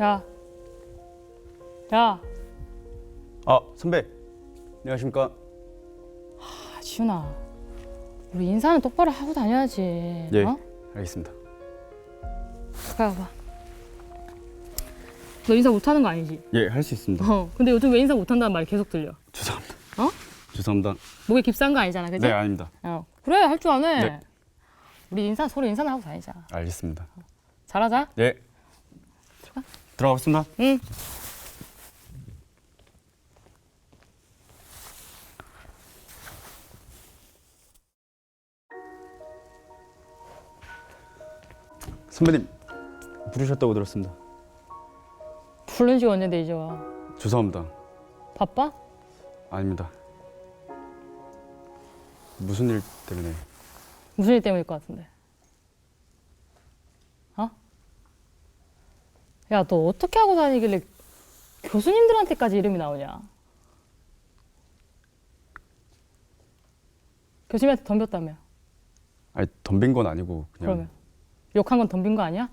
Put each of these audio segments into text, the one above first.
야. 야. 아, 선배. 안녕하십니까? 지훈아. 우리 인사는 똑바로 하고 다녀야지. 예, 어? 알겠습니다. 가까이 와봐. 너 인사 못하는 거 아니지? 예, 할 수 있습니다. 근데 요즘 왜 인사 못한다는 말이 계속 들려? 죄송합니다. 어? 죄송합니다. 목에 깁스한 거 아니잖아, 그지? 네, 아닙니다. 그래, 할 줄 아네. 네. 우리 서로 인사는 하고 다니자. 알겠습니다. 잘하자. 예. 들어가겠습니다. 응. 선배님, 부르셨다고 들었습니다. 부른 지 언젠데 이제 와. 죄송합니다. 바빠? 아닙니다. 무슨 일 때문에? 무슨 일 때문일 것 같은데. 어? 야, 너 어떻게 하고 다니길래 교수님들한테까지 이름이 나오냐? 교수님한테 덤볐다며. 아니, 덤빈 건 아니고 그냥. 그러면 욕한 건 덤빈 거 아니야?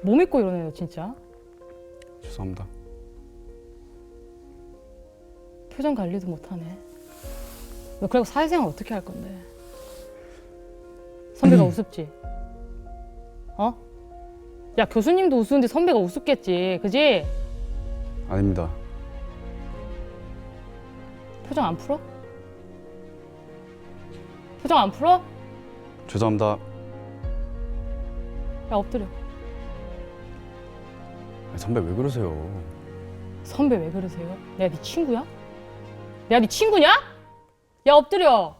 뭐 믿고 이러네 너 진짜. 죄송합니다. 표정 관리도 못하네. 너 그리고 사회생활 어떻게 할 건데? 선배가 우습지? 어? 야, 교수님도 우스운데 선배가 우습겠지, 그지? 아닙니다. 표정 안 풀어? 표정 안 풀어? 죄송합니다. 야, 엎드려. 아니, 선배 왜 그러세요? 선배 왜 그러세요? 내가 네 친구야? 내가 네 친구냐? 야, 엎드려.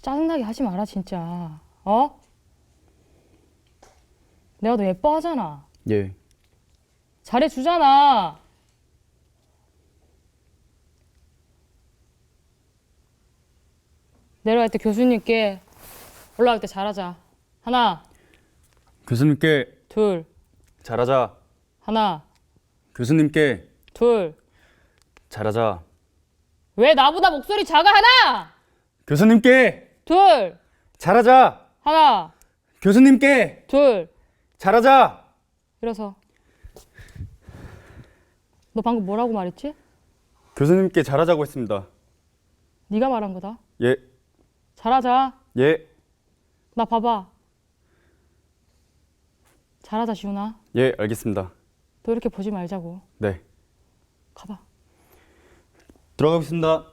짜증나게 하지 마라 진짜. 어? 내가 너 예뻐하잖아. 예. 잘해주잖아. 내려갈 때 교수님께 올라갈 때 잘하자. 하나, 교수님께 둘, 잘하자. 하나, 교수님께 둘. 잘하자. 왜 나보다 목소리 작아? 하나, 교수님께 둘, 잘하자. 하나, 교수님께 둘. 잘하자. 일어서. 너 방금 뭐라고 말했지? 교수님께 잘하자고 했습니다. 네가 말한 거다. 예. 잘하자. 예. 나 봐봐. 잘하자, 지훈아. 예, 알겠습니다. 너 이렇게 보지 말자고. 네. 가봐. 들어가겠습니다.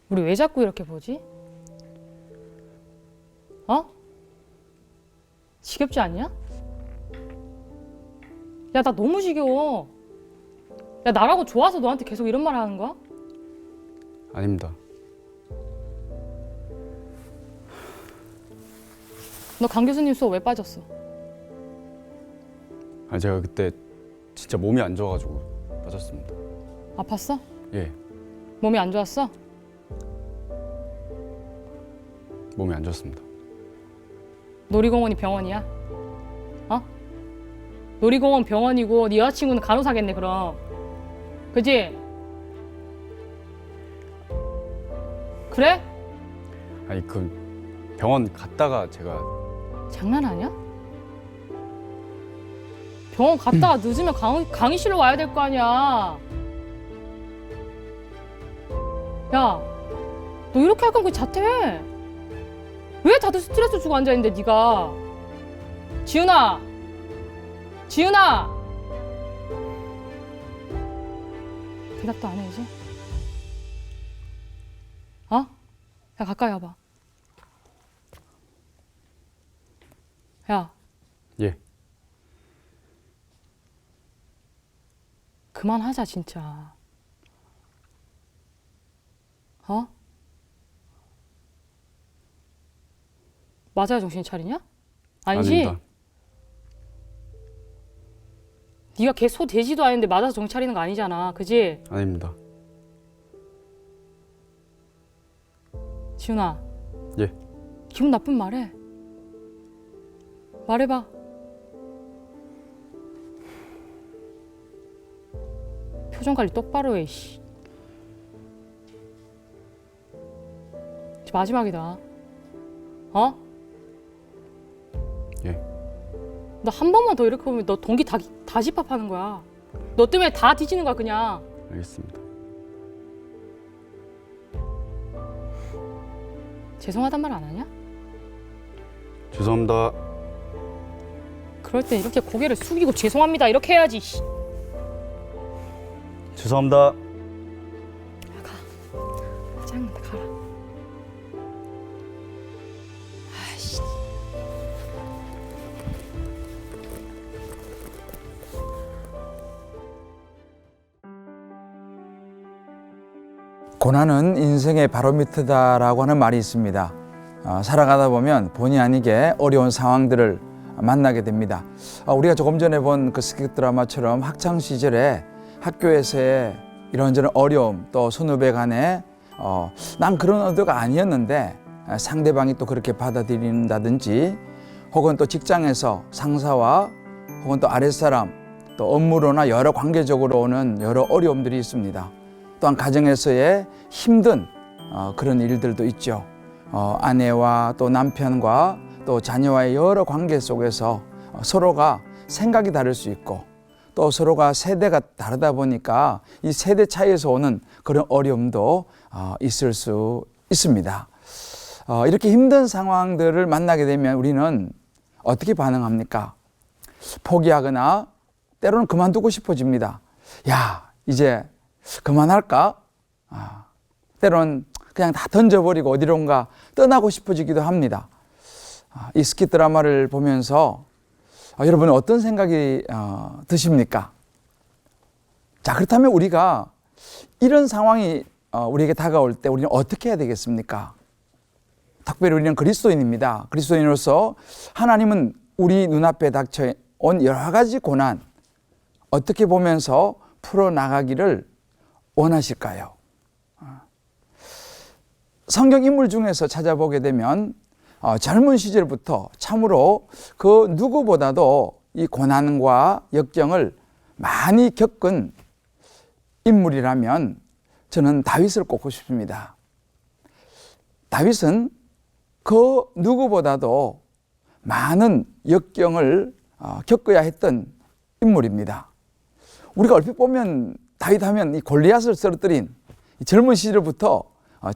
우리 왜 자꾸 이렇게 보지? 어? 지겹지 않냐? 야, 나 너무 지겨워. 야, 나라고 좋아서 너한테 계속 이런 말 하는 거야? 아닙니다. 너 강 교수님 수업 왜 빠졌어? 아, 제가 그때 진짜 몸이 안 좋아가지고 빠졌습니다. 아팠어? 예. 몸이 안 좋았어? 몸이 안 좋습니다. 놀이공원이 병원이야? 어? 놀이공원 병원이고 네 여자친구는 간호사겠네 그럼. 그지? 그래? 아니, 그 병원 갔다가 제가 장난하냐? 병원 갔다가 늦으면 강의실로 와야 될 거 아니야. 야, 너 이렇게 할 거면 그냥 자퇴해. 왜 다들 스트레스 주고 앉아있는데 네가. 지훈아, 지훈아. 대답도 안 해 이제? 어? 야, 가까이 와봐. 야, 예. 그만하자 진짜. 어? 맞아야 정신 차리냐? 아니지? 아닙니다. 네가 걔 소 돼지도 아닌데 맞아서 정신 차리는 거 아니잖아, 그지? 아닙니다. 지훈아, 예. 기분 나쁜 말해. 말해봐. 표정 관리 똑바로 해. 씨. 이제 마지막이다. 어? 예. 너 한 번만 더 이렇게 보면 너 동기 다 집합하는 거야. 너 때문에 다 뒤지는 거야 그냥. 알겠습니다. 죄송하단 말 안 하냐? 죄송합니다. 그럴 때 이렇게 고개를 숙이고 죄송합니다 이렇게 해야지. 씨. 죄송합니다. 짜증난다 가라. 아이씨. 고난은 인생의 바로미터다라고 하는 말이 있습니다. 살아가다 보면 본의 아니게 어려운 상황들을 만나게 됩니다. 우리가 조금 전에 본 그 스키 드라마처럼 학창 시절에 학교에서의 이런저런 어려움, 또 선후배 간에 난 그런 의도가 아니었는데 상대방이 또 그렇게 받아들인다든지, 혹은 또 직장에서 상사와 혹은 또 아랫사람, 또 업무로나 여러 관계적으로 오는 여러 어려움들이 있습니다. 또한 가정에서의 힘든 그런 일들도 있죠. 아내와 또 남편과 또 자녀와의 여러 관계 속에서 서로가 생각이 다를 수 있고, 또 서로가 세대가 다르다 보니까 이 세대 차이에서 오는 그런 어려움도 있을 수 있습니다. 이렇게 힘든 상황들을 만나게 되면 우리는 어떻게 반응합니까? 포기하거나 때로는 그만두고 싶어집니다. 야, 이제 그만할까? 때로는 그냥 다 던져버리고 어디론가 떠나고 싶어지기도 합니다. 이 스키 드라마를 보면서 여러분은 어떤 생각이 드십니까? 자, 그렇다면 우리가 이런 상황이 우리에게 다가올 때 우리는 어떻게 해야 되겠습니까? 특별히 우리는 그리스도인입니다. 그리스도인으로서 하나님은 우리 눈앞에 닥쳐온 여러 가지 고난 어떻게 보면서 풀어나가기를 원하실까요? 성경 인물 중에서 찾아보게 되면 젊은 시절부터 참으로 그 누구보다도 이 고난과 역경을 많이 겪은 인물이라면 저는 다윗을 꼽고 싶습니다. 다윗은 그 누구보다도 많은 역경을 겪어야 했던 인물입니다. 우리가 얼핏 보면 다윗 하면 이 골리앗을 쓰러뜨린 젊은 시절부터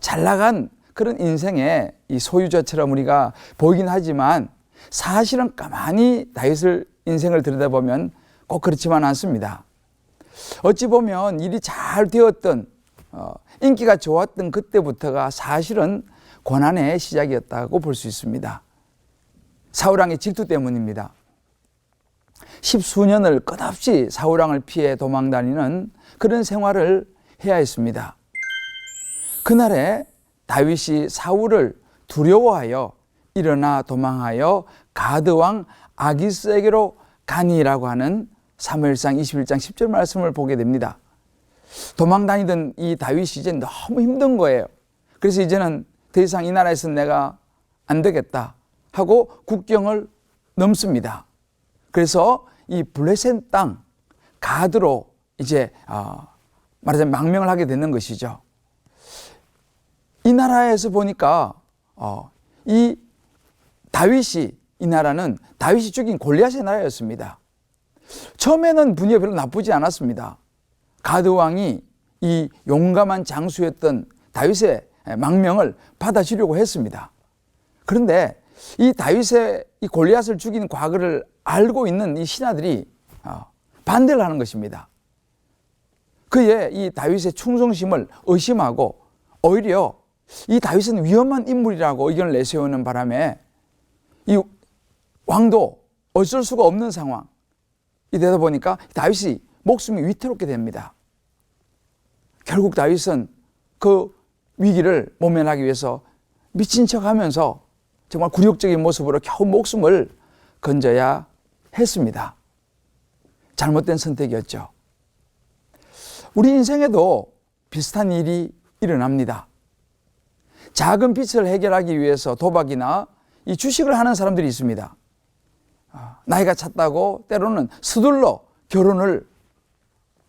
잘 나간 그런 인생의 이 소유자처럼 우리가 보이긴 하지만 사실은 가만히 다윗을 인생을 들여다보면 꼭 그렇지만 않습니다. 어찌 보면 일이 잘 되었던 인기가 좋았던 그때부터가 사실은 고난의 시작이었다고 볼 수 있습니다. 사울왕의 질투 때문입니다. 10수년을 끝없이 사울왕을 피해 도망다니는 그런 생활을 해야 했습니다. 그날에 다윗이 사울을 두려워하여 일어나 도망하여 가드왕 아기스에게로 가니라고 하는 사무엘상 21장 10절 말씀을 보게 됩니다. 도망다니던 이 다윗이 이제 너무 힘든 거예요. 그래서 이제는 더 이상 이 나라에서 내가 안 되겠다 하고 국경을 넘습니다. 그래서 이 블레셋 땅 가드로 이제 말하자면 망명을 하게 되는 것이죠. 이 나라에서 보니까 이 다윗이, 이 나라는 다윗이 죽인 골리앗의 나라였습니다. 처음에는 분위기가 별로 나쁘지 않았습니다. 가드 왕이 이 용감한 장수였던 다윗의 망명을 받아주려고 했습니다. 그런데 이 다윗의 이 골리앗을 죽인 과거를 알고 있는 이 신하들이 반대를 하는 것입니다. 그의 이 다윗의 충성심을 의심하고 오히려 이 다윗은 위험한 인물이라고 의견을 내세우는 바람에 이 왕도 어쩔 수가 없는 상황이 되다 보니까 다윗이 목숨이 위태롭게 됩니다. 결국 다윗은 그 위기를 모면하기 위해서 미친 척하면서 정말 굴욕적인 모습으로 겨우 목숨을 건져야 했습니다. 잘못된 선택이었죠. 우리 인생에도 비슷한 일이 일어납니다. 작은 빚을 해결하기 위해서 도박이나 이 주식을 하는 사람들이 있습니다. 나이가 찼다고 때로는 서둘러 결혼을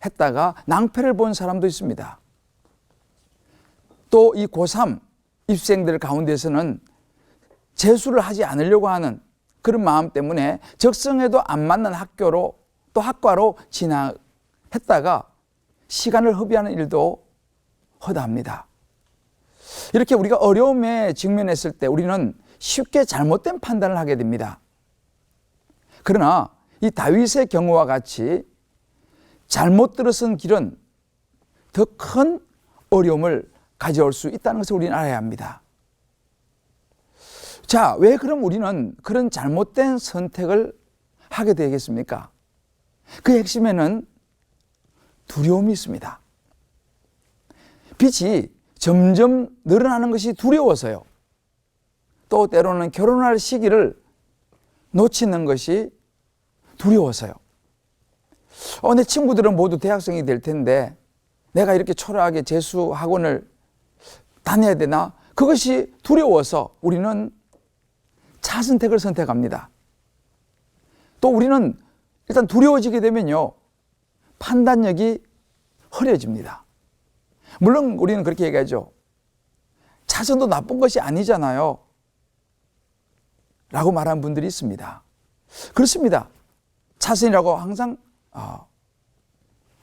했다가 낭패를 본 사람도 있습니다. 또 이 고3 입생들 가운데서는 재수를 하지 않으려고 하는 그런 마음 때문에 적성에도 안 맞는 학교로 또 학과로 진학했다가 시간을 허비하는 일도 허다합니다. 이렇게 우리가 어려움에 직면했을 때 우리는 쉽게 잘못된 판단을 하게 됩니다. 그러나 이 다윗의 경우와 같이 잘못 들어선 길은 더 큰 어려움을 가져올 수 있다는 것을 우리는 알아야 합니다. 자, 왜 그럼 우리는 그런 잘못된 선택을 하게 되겠습니까? 그 핵심에는 두려움이 있습니다. 빚이 점점 늘어나는 것이 두려워서요. 또 때로는 결혼할 시기를 놓치는 것이 두려워서요. 내 친구들은 모두 대학생이 될 텐데 내가 이렇게 초라하게 재수 학원을 다녀야 되나? 그것이 두려워서 우리는 차선택을 선택합니다. 또 우리는 일단 두려워지게 되면요, 판단력이 흐려집니다. 물론 우리는 그렇게 얘기하죠. 차선도 나쁜 것이 아니잖아요 라고 말하는 분들이 있습니다. 그렇습니다. 차선이라고 항상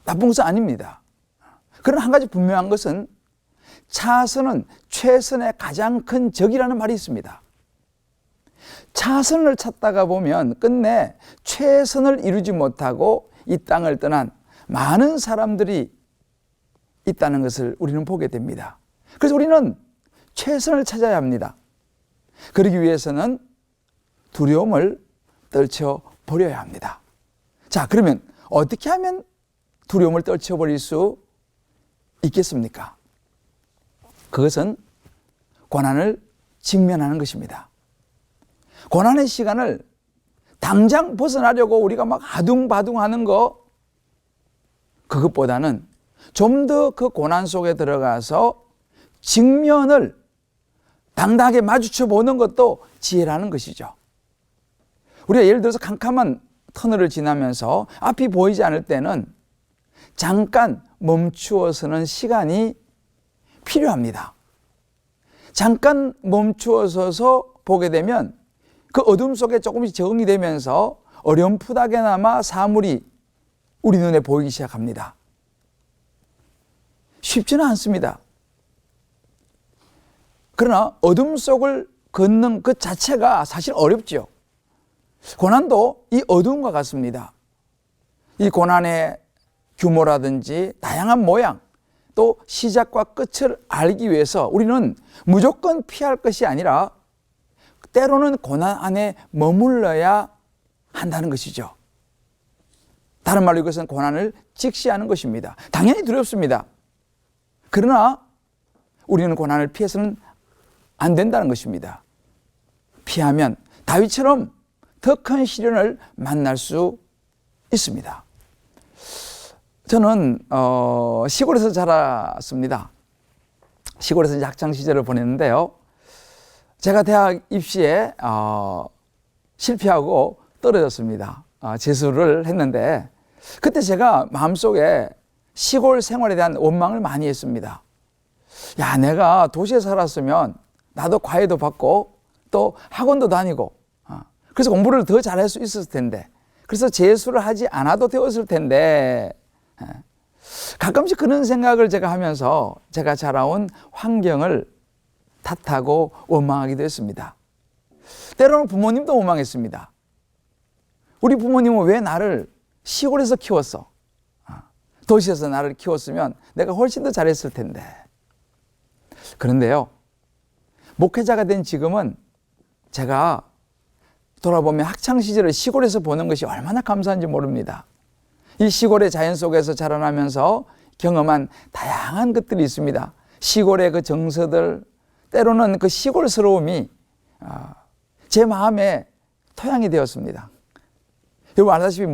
나쁜 것은 아닙니다. 그러나 한 가지 분명한 것은 차선은 최선의 가장 큰 적이라는 말이 있습니다. 차선을 찾다가 보면 끝내 최선을 이루지 못하고 이 땅을 떠난 많은 사람들이 있다는 것을 우리는 보게 됩니다. 그래서 우리는 최선을 찾아야 합니다. 그러기 위해서는 두려움을 떨쳐버려야 합니다. 자, 그러면 어떻게 하면 두려움을 떨쳐버릴 수 있겠습니까? 그것은 고난을 직면하는 것입니다. 고난의 시간을 당장 벗어나려고 우리가 막 아둥바둥하는 거, 그것보다는 좀 더 그 고난 속에 들어가서 직면을 당당하게 마주쳐 보는 것도 지혜라는 것이죠. 우리가 예를 들어서 캄캄한 터널을 지나면서 앞이 보이지 않을 때는 잠깐 멈추어서는 시간이 필요합니다. 잠깐 멈추어서서 보게 되면 그 어둠 속에 조금씩 적응이 되면서 어렴풋하게나마 사물이 우리 눈에 보이기 시작합니다. 쉽지는 않습니다. 그러나 어둠 속을 걷는 그 자체가 사실 어렵죠. 고난도 이 어둠과 같습니다. 이 고난의 규모라든지 다양한 모양, 또 시작과 끝을 알기 위해서 우리는 무조건 피할 것이 아니라 때로는 고난 안에 머물러야 한다는 것이죠. 다른 말로 이것은 고난을 직시하는 것입니다. 당연히 두렵습니다. 그러나 우리는 고난을 피해서는 안 된다는 것입니다. 피하면 다윗처럼 더 큰 시련을 만날 수 있습니다. 저는 시골에서 자랐습니다. 시골에서 이제 학창 시절을 보냈는데요. 제가 대학 입시에 실패하고 떨어졌습니다. 재수를 했는데 그때 제가 마음속에 시골 생활에 대한 원망을 많이 했습니다. 야, 내가 도시에 살았으면 나도 과외도 받고 또 학원도 다니고 그래서 공부를 더 잘할 수 있었을 텐데, 그래서 재수를 하지 않아도 되었을 텐데, 가끔씩 그런 생각을 제가 하면서 제가 자라온 환경을 탓하고 원망하기도 했습니다. 때로는 부모님도 원망했습니다. 우리 부모님은 왜 나를 시골에서 키웠어? 도시에서 나를 키웠으면 내가 훨씬 더 잘했을 텐데. 그런데요, 목회자가 된 지금은 제가 돌아보면 학창시절을 시골에서 보는 것이 얼마나 감사한지 모릅니다. 이 시골의 자연 속에서 자라나면서 경험한 다양한 것들이 있습니다. 시골의 그 정서들, 때로는 그 시골스러움이 제 마음에 토양이 되었습니다. 여러분 알다시피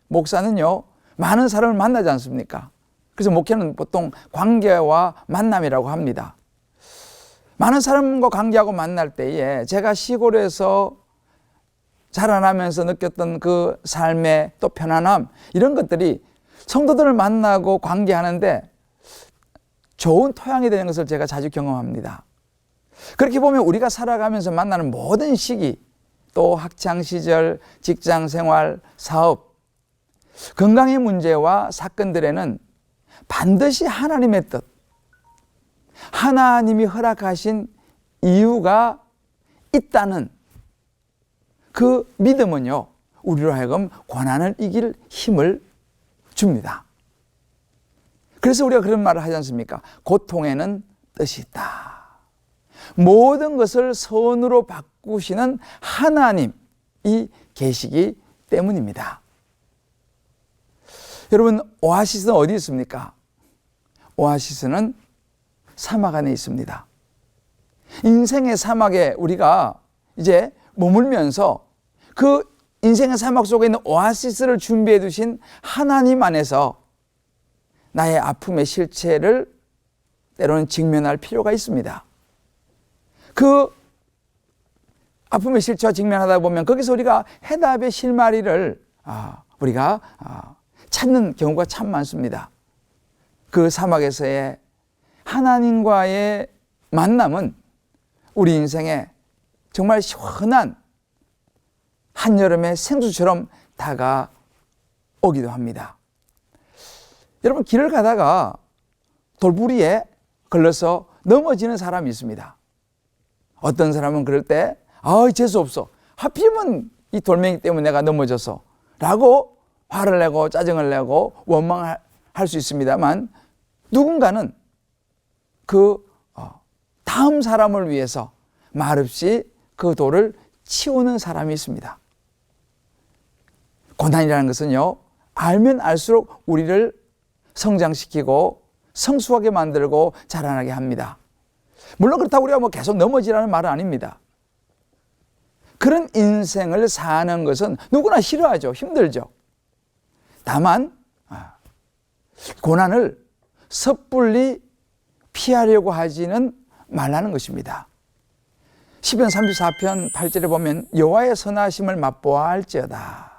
목사는요, 많은 사람을 만나지 않습니까? 그래서 목회는 보통 관계와 만남이라고 합니다. 많은 사람과 관계하고 만날 때에 제가 시골에서 자라나면서 느꼈던 그 삶의 또 편안함, 이런 것들이 성도들을 만나고 관계하는데 좋은 토양이 되는 것을 제가 자주 경험합니다. 그렇게 보면 우리가 살아가면서 만나는 모든 시기, 또 학창시절, 직장생활, 사업, 건강의 문제와 사건들에는 반드시 하나님의 뜻, 하나님이 허락하신 이유가 있다는 그 믿음은요, 우리로 하여금 고난을 이길 힘을 줍니다. 그래서 우리가 그런 말을 하지 않습니까? 고통에는 뜻이 있다. 모든 것을 선으로 바꾸시는 하나님이 계시기 때문입니다. 여러분, 오아시스는 어디 있습니까? 오아시스는 사막 안에 있습니다. 인생의 사막에 우리가 이제 머물면서 그 인생의 사막 속에 있는 오아시스를 준비해 두신 하나님 안에서 나의 아픔의 실체를 때로는 직면할 필요가 있습니다. 그 아픔의 실체와 직면하다 보면 거기서 우리가 해답의 실마리를 우리가 찾는 경우가 참 많습니다. 그 사막에서의 하나님과의 만남은 우리 인생에 정말 시원한 한여름의 생수처럼 다가오기도 합니다. 여러분, 길을 가다가 돌부리에 걸려서 넘어지는 사람이 있습니다. 어떤 사람은 그럴 때 재수없어, 하필이면 이 돌멩이 때문에 내가 넘어져서 라고 화를 내고 짜증을 내고 원망할 수 있습니다만, 누군가는 그 다음 사람을 위해서 말없이 그 돌을 치우는 사람이 있습니다. 고난이라는 것은요, 알면 알수록 우리를 성장시키고 성숙하게 만들고 자라나게 합니다. 물론 그렇다고 우리가 계속 넘어지라는 말은 아닙니다. 그런 인생을 사는 것은 누구나 싫어하죠. 힘들죠. 다만 고난을 섣불리 피하려고 하지는 말라는 것입니다. 시편 34편 8절에 보면 여호와의 선하심을 맛보아 알지어다.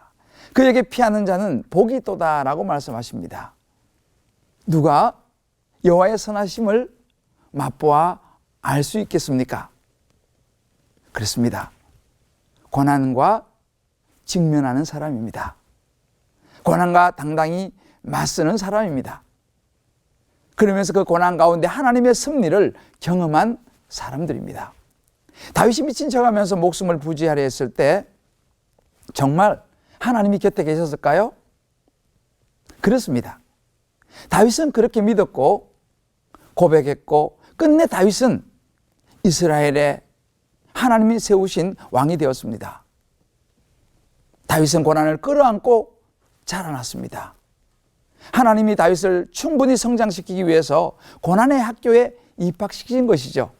그에게 피하는 자는 복이 있도다라고 말씀하십니다. 누가 여호와의 선하심을 맛보아 알 수 있겠습니까? 그렇습니다. 고난과 직면하는 사람입니다. 고난과 당당히 맞서는 사람입니다. 그러면서 그 고난 가운데 하나님의 승리를 경험한 사람들입니다. 다윗이 미친 척하면서 목숨을 부지하려 했을 때 정말 하나님이 곁에 계셨을까요? 그렇습니다. 다윗은 그렇게 믿었고 고백했고 끝내 다윗은 이스라엘에 하나님이 세우신 왕이 되었습니다. 다윗은 고난을 끌어안고 자라났습니다. 하나님이 다윗을 충분히 성장시키기 위해서 고난의 학교에 입학시킨 것이죠.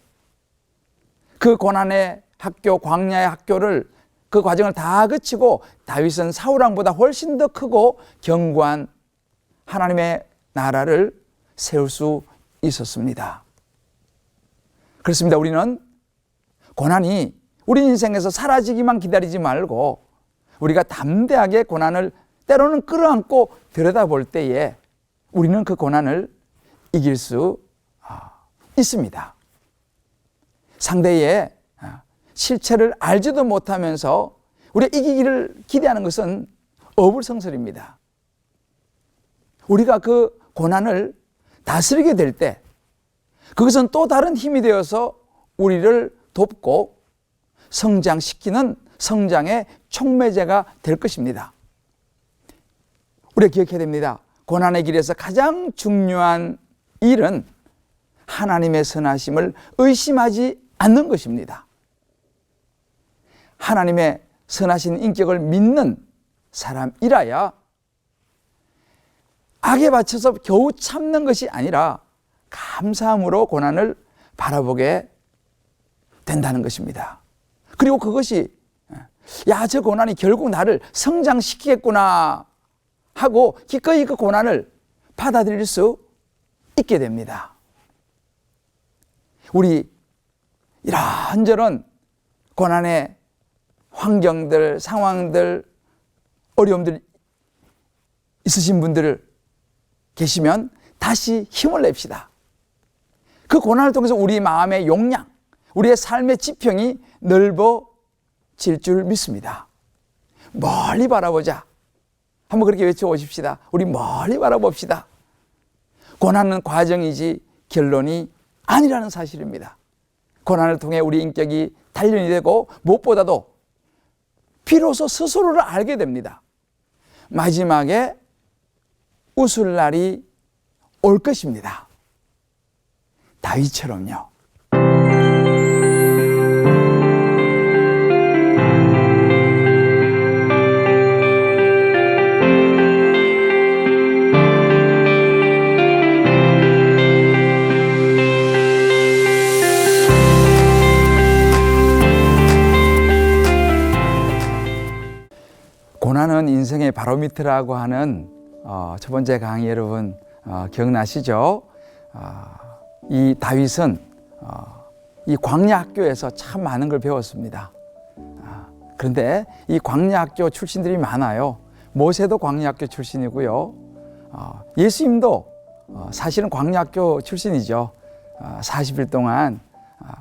그 고난의 학교, 광야의 학교를 그 과정을 다 거치고 다윗은 사울왕보다 훨씬 더 크고 견고한 하나님의 나라를 세울 수 있었습니다. 그렇습니다. 우리는 고난이 우리 인생에서 사라지기만 기다리지 말고 우리가 담대하게 고난을 때로는 끌어안고 들여다볼 때에 우리는 그 고난을 이길 수 있습니다. 상대의 실체를 알지도 못하면서 우리가 이기기를 기대하는 것은 어불성설입니다. 우리가 그 고난을 다스리게 될 때 그것은 또 다른 힘이 되어서 우리를 돕고 성장시키는 성장의 촉매제가 될 것입니다. 우리가 기억해야 됩니다. 고난의 길에서 가장 중요한 일은 하나님의 선하심을 의심하지 않는 것입니다. 하나님의 선하신 인격을 믿는 사람이라야 악에 받쳐서 겨우 참는 것이 아니라 감사함으로 고난을 바라보게 된다는 것입니다. 그리고 그것이 저 고난이 결국 나를 성장시키겠구나 하고 기꺼이 그 고난을 받아들일 수 있게 됩니다. 우리 이런저런 고난의 환경들, 상황들, 어려움들 있으신 분들 계시면 다시 힘을 냅시다. 그 고난을 통해서 우리 마음의 용량, 우리의 삶의 지평이 넓어질 줄 믿습니다. 멀리 바라보자. 한번 그렇게 외쳐보십시다. 우리 멀리 바라봅시다. 고난은 과정이지 결론이 아니라는 사실입니다. 고난을 통해 우리 인격이 단련이 되고 무엇보다도 비로소 스스로를 알게 됩니다. 마지막에 웃을 날이 올 것입니다. 다윗처럼요. 고난은 인생의 바로미터라고 하는 첫 번째 강의 여러분 기억나시죠? 이 다윗은 이 광야 학교에서 참 많은 걸 배웠습니다. 그런데 이 광야 학교 출신들이 많아요. 모세도 광야 학교 출신이고요. 예수님도 사실은 광야 학교 출신이죠. 40일 동안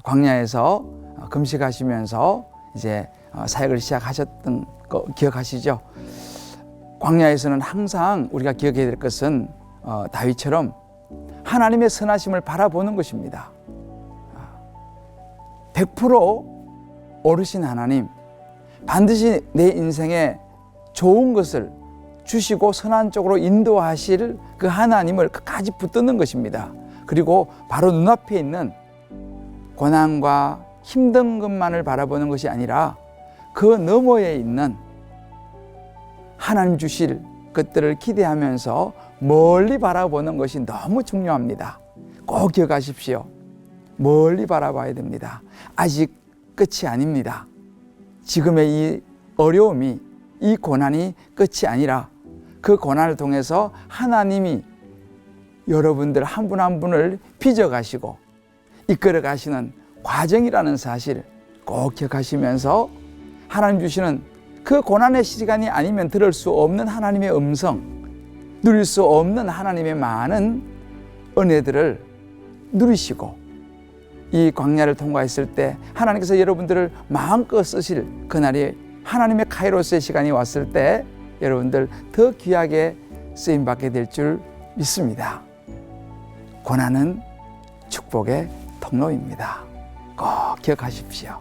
광야에서 금식하시면서 이제 사역을 시작하셨던 거 기억하시죠? 광야에서는 항상 우리가 기억해야 될 것은 다윗처럼 하나님의 선하심을 바라보는 것입니다. 100% 오르신 하나님, 반드시 내 인생에 좋은 것을 주시고 선한 쪽으로 인도하실 그 하나님을 끝까지 붙드는 것입니다. 그리고 바로 눈앞에 있는 고난과 힘든 것만을 바라보는 것이 아니라 그 너머에 있는 하나님 주실 것들을 기대하면서 멀리 바라보는 것이 너무 중요합니다. 꼭 기억하십시오. 멀리 바라봐야 됩니다. 아직 끝이 아닙니다. 지금의 이 어려움이, 이 고난이 끝이 아니라 그 고난을 통해서 하나님이 여러분들 한 분 한 분을 빚어가시고 이끌어 가시는 과정이라는 사실 꼭 기억하시면서 하나님 주시는 그 고난의 시간이 아니면 들을 수 없는 하나님의 음성, 누릴 수 없는 하나님의 많은 은혜들을 누리시고 이 광야를 통과했을 때 하나님께서 여러분들을 마음껏 쓰실 그날이 하나님의 카이로스의 시간이 왔을 때 여러분들 더 귀하게 쓰임받게 될 줄 믿습니다. 고난은 축복의 통로입니다. 꼭 기억하십시오.